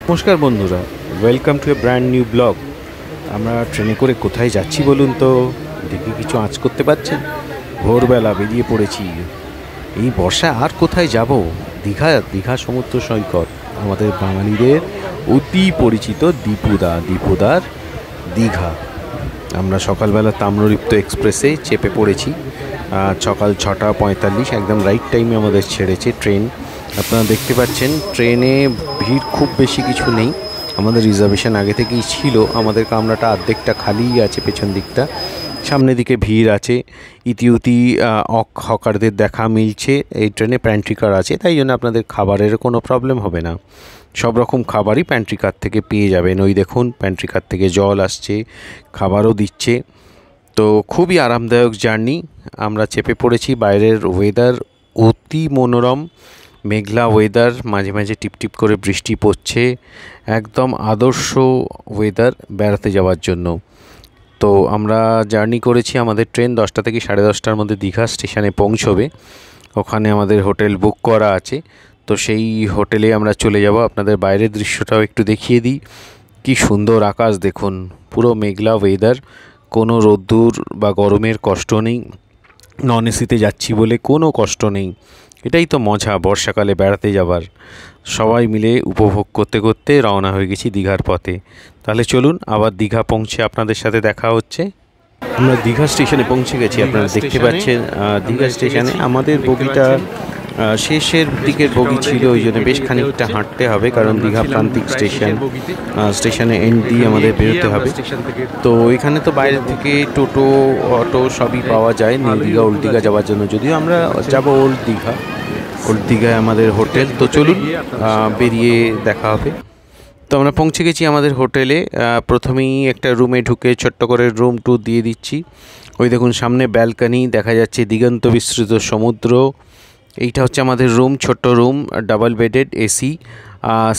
নমস্কার বন্ধুরা, welcome to A brand new blog. আমরা ট্রেনে করে কোথায় যাচ্ছি বলুন তো? দেখি কিছু আঁচ করতে পারছেন? ভোরবেলা বেরিয়ে পড়েছি। এই বর্ষা আর কোথায় যাব? দীঘা সমুদ্র সৈকত, আমাদের বাঙালিদের অতি পরিচিত দীপুদার দীঘা। আমরা সকালবেলা তাম্রলিপ্ত এক্সপ্রেসে চেপে পড়েছি। সকাল 6:45, একদম রাইট টাইমে আমাদের ছেড়েছে ট্রেন। আপনারা দেখতে পাচ্ছেন ট্রেনে ভিড় খুব বেশি কিছু নেই, আমাদের রিজার্ভেশন আগে থেকেই ছিল। আমাদের কামরাটা অর্ধেকটা খালিই আছে, পেছন দিকটা। সামনের দিকে ভিড় আছে, ইতিউতি হকারদের দেখা মিলছে। এই ট্রেনে প্যান্ট্রি কার আছে, তাই জন্য আপনাদের খাবারের কোনো প্রবলেম হবে না। সব রকম খাবারই প্যান্ট্রি কার থেকে পেয়ে যাবেন। ওই দেখুন, প্যান্ট্রি কার থেকে জল আসছে, খাবারও দিচ্ছে। তো খুবই আরামদায়ক জার্নি। আমরা চেপে পড়েছি। বাইরের ওয়েদার অতি মনোরম, মেঘলা ওয়েদার, মাঝে মাঝে টিপটিপ করে বৃষ্টি পড়ছে। একদম আদর্শ ওয়েদার বেড়াতে যাওয়ার জন্য। তো আমরা জার্নি করেছি, আমাদের ট্রেন 10টা থেকে 10:30টার মধ্যে দীঘা স্টেশনে পৌঁছবে। ওখানে আমাদের হোটেল বুক করা আছে, তো সেই হোটেলে আমরা চলে যাব। আপনাদের বাইরের দৃশ্যটাও একটু দেখিয়ে দিই। কি সুন্দর আকাশ দেখুন, পুরো মেঘলা ওয়েদার, কোনো রোদ্দুর বা গরমের কষ্ট নেই। নন এসিতে যাচ্ছি বলে কোনো কষ্ট নেই। এটাই তো মজা বর্ষাকালে বেড়াতে যাবার। সবাই মিলে উপভোগ করতে করতে রওনা হয়ে গেছি দীঘার পথে। তাহলে চলুন, আবার দীঘা পৌঁছে আপনাদের সাথে দেখা হচ্ছে। আমরা দীঘা স্টেশনে পৌঁছে গেছি। আপনারা দেখতে পাচ্ছেন দীঘা স্টেশনে আমাদের বগিটা শেষের দিকের বগি ছিল, ওই জন্য বেশ খানিকটা হাঁটতে হবে, কারণ দীঘা প্রান্তিক স্টেশনে এন্ড দিয়ে আমাদের বেরোতে হবে। তো এখানে তো বাইরে থেকে টোটো, অটো সবই পাওয়া যায় নিউ দীঘা ওল্ড দীঘা যাওয়ার জন্য। যদিও আমরা যাব ওল্ড দীঘায় আমাদের হোটেল। তো চলুন, বেরিয়ে দেখা হবে। তো আমরা পৌঁছে গেছি আমাদের হোটেলে। প্রথমেই একটা রুমে ঢুকে ছোট্ট করে রুম ট্যুর দিয়ে দিচ্ছি। ওই দেখুন সামনে ব্যালকনি, দেখা যাচ্ছে দিগন্ত বিস্তৃত সমুদ্র। এইটা হচ্ছে আমাদের রুম, ছোট্ট room, double bedded, AC,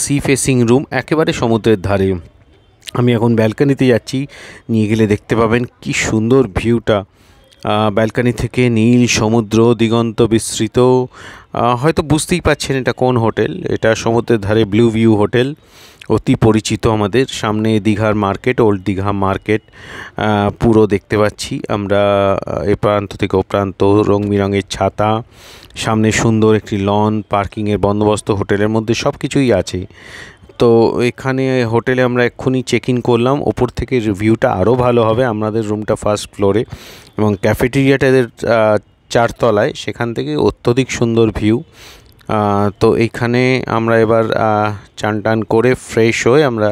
sea facing room, একেবারে সমুদ্রের ধারে। আমি এখন ব্যালকনিতে যাচ্ছি, নিয়ে গেলে দেখতে পাবেন কি সুন্দর ভিউটা। ব্যালকনি থেকে নীল সমুদ্র, দিগন্ত বিস্তৃত। হয়তো বুঝতেই পারছেন এটা কোন হোটেল। এটা সমুদ্রের ধারে ব্লু ভিউ হোটেল, অতি পরিচিত আমাদের। সামনে দীঘার মার্কেট, ওল্ড দীঘা মার্কেট পুরো দেখতে পাচ্ছি আমরা। এ প্রান্ত থেকে ও প্রান্ত রং বেরঙের ছাতা, সামনে সুন্দর একটি লন, পার্কিংয়ের বন্দোবস্ত হোটেলের মধ্যে সব কিছুই আছে। তো এখানে হোটেলে আমরা এক্ষুনি চেক ইন করলাম। ওপর থেকে ভিউটা আরও ভালো হবে। আমাদের রুমটা ফার্স্ট ফ্লোরে এবং ক্যাফেটেরিয়াটা এদের 4 তলায়, সেখান থেকে অত্যধিক সুন্দর ভিউ। তো এইখানে আমরা এবার চান টান করে ফ্রেশ হয়ে আমরা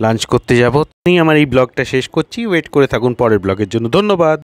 লাঞ্চ করতে যাব। আমি আমার এই ব্লগটা শেষ করছি। ওয়েট করে থাকুন পরের ব্লগের জন্য। ধন্যবাদ।